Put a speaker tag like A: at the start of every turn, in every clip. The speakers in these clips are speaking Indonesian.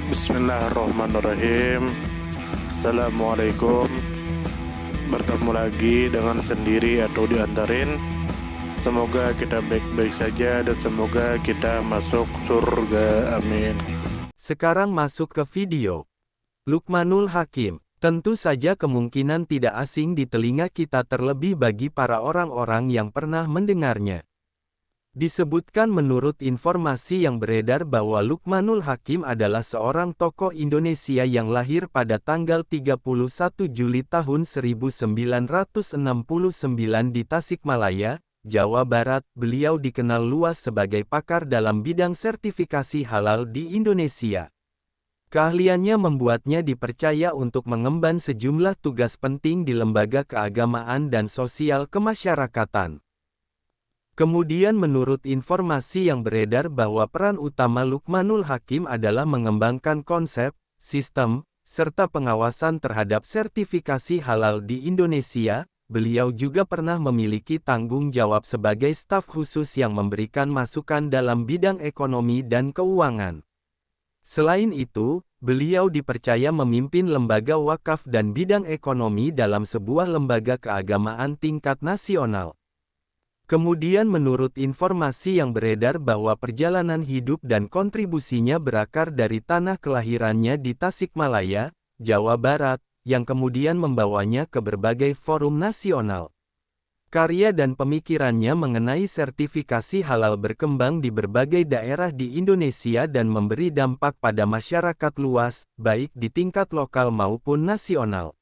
A: Bismillahirrahmanirrahim. Assalamualaikum. Bertemu lagi dengan sendiri atau diantarin. Semoga kita baik-baik saja dan semoga kita masuk surga. Amin.
B: Sekarang masuk ke video. Luqmanul Hakim. Tentu saja kemungkinan tidak asing di telinga kita terlebih bagi para orang-orang yang pernah mendengarnya. Disebutkan menurut informasi yang beredar bahwa Luqmanul Hakim adalah seorang tokoh Indonesia yang lahir pada tanggal 31 Juli tahun 1969 di Tasikmalaya, Jawa Barat. Beliau dikenal luas sebagai pakar dalam bidang sertifikasi halal di Indonesia. Keahliannya membuatnya dipercaya untuk mengemban sejumlah tugas penting di lembaga keagamaan dan sosial kemasyarakatan. Kemudian menurut informasi yang beredar bahwa peran utama Luqmanul Hakim adalah mengembangkan konsep, sistem, serta pengawasan terhadap sertifikasi halal di Indonesia. Beliau juga pernah memiliki tanggung jawab sebagai staf khusus yang memberikan masukan dalam bidang ekonomi dan keuangan. Selain itu, beliau dipercaya memimpin lembaga wakaf dan bidang ekonomi dalam sebuah lembaga keagamaan tingkat nasional. Kemudian menurut informasi yang beredar bahwa perjalanan hidup dan kontribusinya berakar dari tanah kelahirannya di Tasikmalaya, Jawa Barat, yang kemudian membawanya ke berbagai forum nasional. Karya dan pemikirannya mengenai sertifikasi halal berkembang di berbagai daerah di Indonesia dan memberi dampak pada masyarakat luas, baik di tingkat lokal maupun nasional.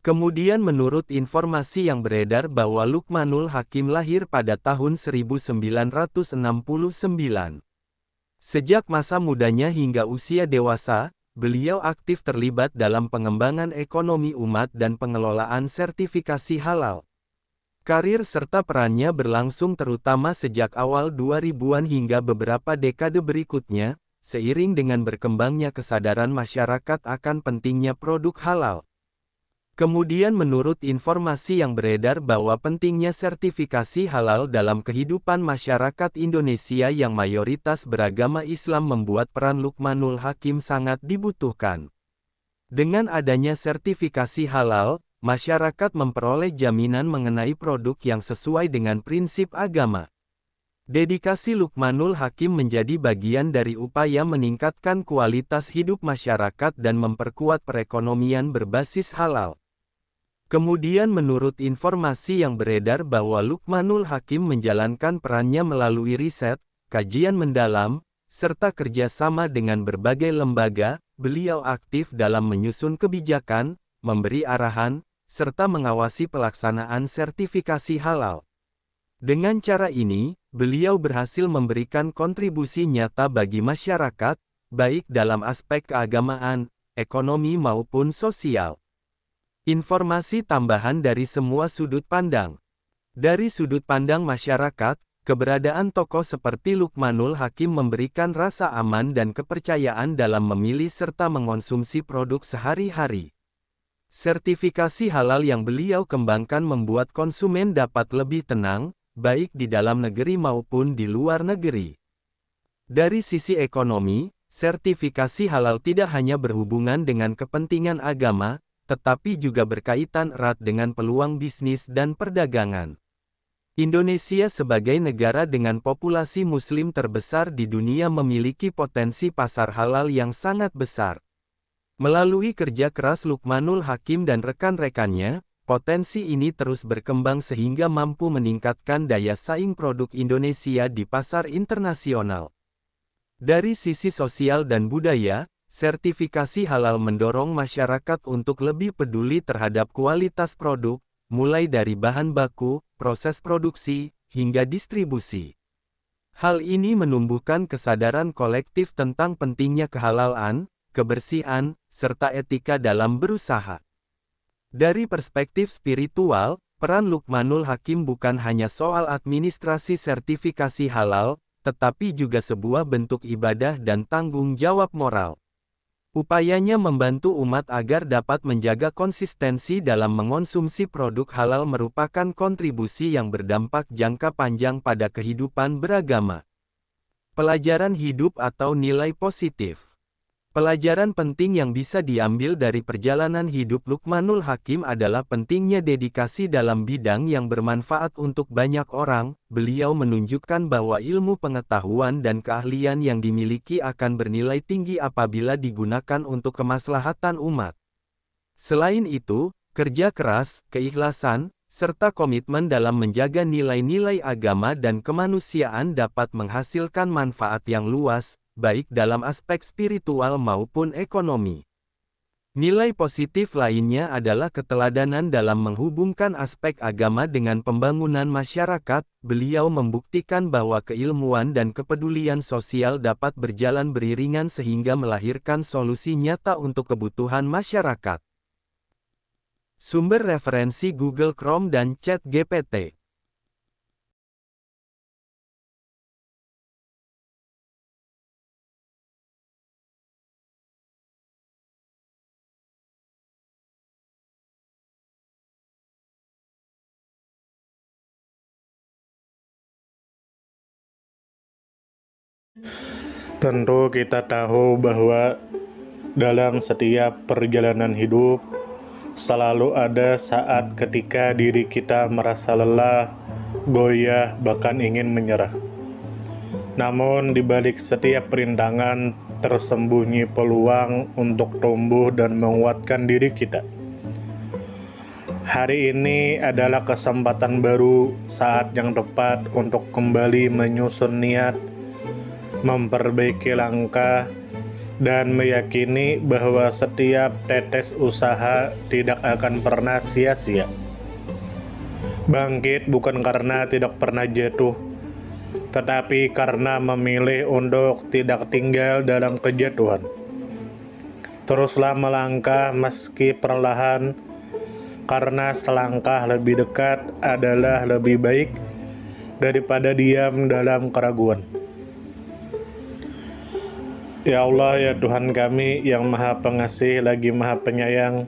B: Kemudian menurut informasi yang beredar bahwa Luqmanul Hakim lahir pada tahun 1969. Sejak masa mudanya hingga usia dewasa, beliau aktif terlibat dalam pengembangan ekonomi umat dan pengelolaan sertifikasi halal. Karir serta perannya berlangsung terutama sejak awal 2000-an hingga beberapa dekade berikutnya, seiring dengan berkembangnya kesadaran masyarakat akan pentingnya produk halal. Kemudian menurut informasi yang beredar bahwa pentingnya sertifikasi halal dalam kehidupan masyarakat Indonesia yang mayoritas beragama Islam membuat peran Luqmanul Hakim sangat dibutuhkan. Dengan adanya sertifikasi halal, masyarakat memperoleh jaminan mengenai produk yang sesuai dengan prinsip agama. Dedikasi Luqmanul Hakim menjadi bagian dari upaya meningkatkan kualitas hidup masyarakat dan memperkuat perekonomian berbasis halal. Kemudian menurut informasi yang beredar bahwa Luqmanul Hakim menjalankan perannya melalui riset, kajian mendalam, serta kerjasama dengan berbagai lembaga. Beliau aktif dalam menyusun kebijakan, memberi arahan, serta mengawasi pelaksanaan sertifikasi halal. Dengan cara ini, beliau berhasil memberikan kontribusi nyata bagi masyarakat, baik dalam aspek keagamaan, ekonomi maupun sosial. Informasi tambahan dari semua sudut pandang. Dari sudut pandang masyarakat, keberadaan tokoh seperti Luqmanul Hakim memberikan rasa aman dan kepercayaan dalam memilih serta mengonsumsi produk sehari-hari. Sertifikasi halal yang beliau kembangkan membuat konsumen dapat lebih tenang, baik di dalam negeri maupun di luar negeri. Dari sisi ekonomi, sertifikasi halal tidak hanya berhubungan dengan kepentingan agama, tetapi juga berkaitan erat dengan peluang bisnis dan perdagangan. Indonesia sebagai negara dengan populasi Muslim terbesar di dunia memiliki potensi pasar halal yang sangat besar. Melalui kerja keras Luqmanul Hakim dan rekan-rekannya, potensi ini terus berkembang sehingga mampu meningkatkan daya saing produk Indonesia di pasar internasional. Dari sisi sosial dan budaya, sertifikasi halal mendorong masyarakat untuk lebih peduli terhadap kualitas produk, mulai dari bahan baku, proses produksi, hingga distribusi. Hal ini menumbuhkan kesadaran kolektif tentang pentingnya kehalalan, kebersihan, serta etika dalam berusaha. Dari perspektif spiritual, peran Luqmanul Hakim bukan hanya soal administrasi sertifikasi halal, tetapi juga sebuah bentuk ibadah dan tanggung jawab moral. Upayanya membantu umat agar dapat menjaga konsistensi dalam mengonsumsi produk halal merupakan kontribusi yang berdampak jangka panjang pada kehidupan beragama. Pelajaran hidup atau nilai positif. Pelajaran penting yang bisa diambil dari perjalanan hidup Luqmanul Hakim adalah pentingnya dedikasi dalam bidang yang bermanfaat untuk banyak orang. Beliau menunjukkan bahwa ilmu pengetahuan dan keahlian yang dimiliki akan bernilai tinggi apabila digunakan untuk kemaslahatan umat. Selain itu, kerja keras, keikhlasan, serta komitmen dalam menjaga nilai-nilai agama dan kemanusiaan dapat menghasilkan manfaat yang luas, baik dalam aspek spiritual maupun ekonomi. Nilai positif lainnya adalah keteladanan dalam menghubungkan aspek agama dengan pembangunan masyarakat. Beliau membuktikan bahwa keilmuan dan kepedulian sosial dapat berjalan beriringan sehingga melahirkan solusi nyata untuk kebutuhan masyarakat. Sumber referensi Google Chrome dan ChatGPT.
A: Tentu kita tahu bahwa dalam setiap perjalanan hidup selalu ada saat ketika diri kita merasa lelah, goyah, bahkan ingin menyerah. Namun di balik setiap perintangan tersembunyi peluang untuk tumbuh dan menguatkan diri kita. Hari ini adalah kesempatan baru, saat yang tepat untuk kembali menyusun niat, memperbaiki langkah, dan meyakini bahwa setiap tetes usaha tidak akan pernah sia-sia. Bangkit bukan karena tidak pernah jatuh, tetapi karena memilih untuk tidak tinggal dalam kejatuhan. Teruslah melangkah meski perlahan, karena selangkah lebih dekat adalah lebih baik daripada diam dalam keraguan. Ya Allah, ya Tuhan kami yang Maha Pengasih lagi Maha Penyayang,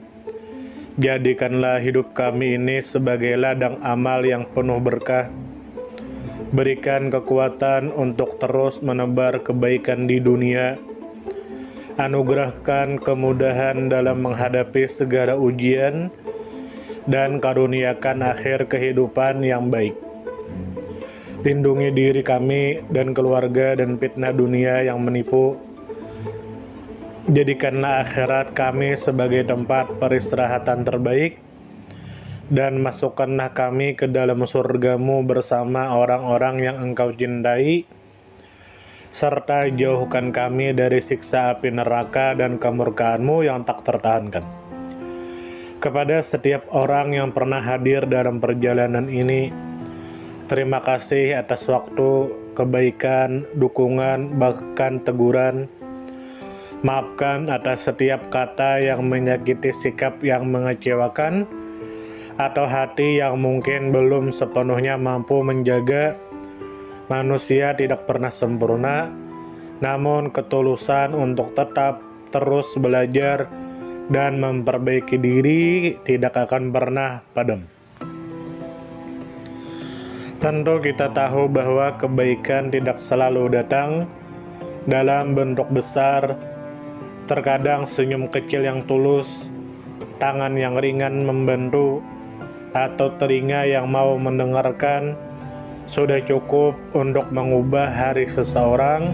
A: jadikanlah hidup kami ini sebagai ladang amal yang penuh berkah. Berikan kekuatan untuk terus menebar kebaikan di dunia. Anugerahkan kemudahan dalam menghadapi segala ujian, dan karuniakan akhir kehidupan yang baik. Lindungi diri kami dan keluarga dan fitnah dunia yang menipu. Jadikanlah akhirat kami sebagai tempat peristirahatan terbaik, dan masukkanlah kami ke dalam surga-Mu bersama orang-orang yang Engkau cintai, serta jauhkan kami dari siksa api neraka dan kemurkaan-Mu yang tak tertahankan. Kepada setiap orang yang pernah hadir dalam perjalanan ini, terima kasih atas waktu, kebaikan, dukungan, bahkan teguran. Maafkan atas setiap kata yang menyakiti, sikap yang mengecewakan, atau hati yang mungkin belum sepenuhnya mampu menjaga. Manusia tidak pernah sempurna, namun ketulusan untuk tetap terus belajar dan memperbaiki diri tidak akan pernah padam. Tentu kita tahu bahwa kebaikan tidak selalu datang dalam bentuk besar. Terkadang senyum kecil yang tulus, tangan yang ringan membantu, atau telinga yang mau mendengarkan sudah cukup untuk mengubah hari seseorang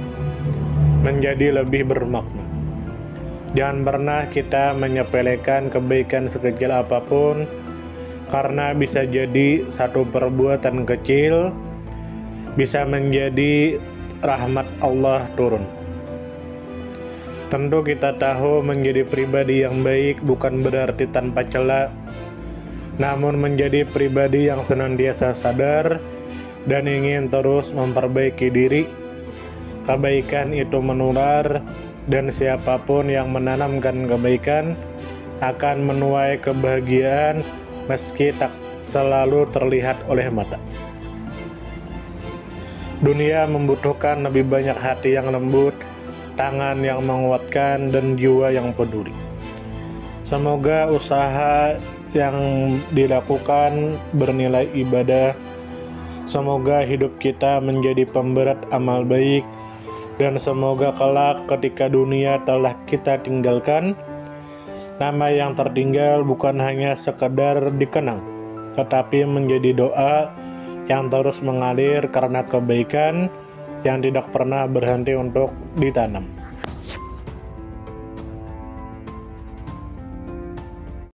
A: menjadi lebih bermakna. Jangan pernah kita menyepelekan kebaikan sekecil apapun, karena bisa jadi satu perbuatan kecil bisa menjadi rahmat Allah turun. Tentu kita tahu menjadi pribadi yang baik bukan berarti tanpa celah, namun menjadi pribadi yang senantiasa sadar dan ingin terus memperbaiki diri. Kebaikan itu menular, dan siapapun yang menanamkan kebaikan akan menuai kebahagiaan meski tak selalu terlihat oleh mata. Dunia membutuhkan lebih banyak hati yang lembut, tangan yang menguatkan, dan jiwa yang peduli. Semoga usaha yang dilakukan bernilai ibadah. Semoga hidup kita menjadi pemberat amal baik, Dan semoga kelak ketika dunia telah kita tinggalkan, nama yang tertinggal bukan hanya sekedar dikenang, tetapi menjadi doa yang terus mengalir karena kebaikan yang tidak pernah berhenti untuk ditanam.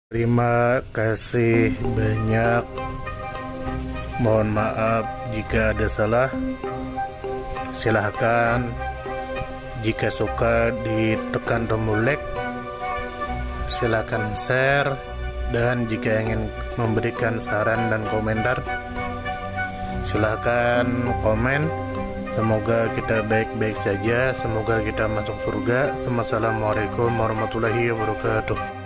A: Terima kasih banyak. Mohon maaf jika ada salah. Silahkan jika suka ditekan tombol like, silahkan share, dan jika ingin memberikan saran dan komentar, silahkan komen. Semoga kita baik-baik saja, semoga kita masuk surga. Wassalamualaikum warahmatullahi wabarakatuh.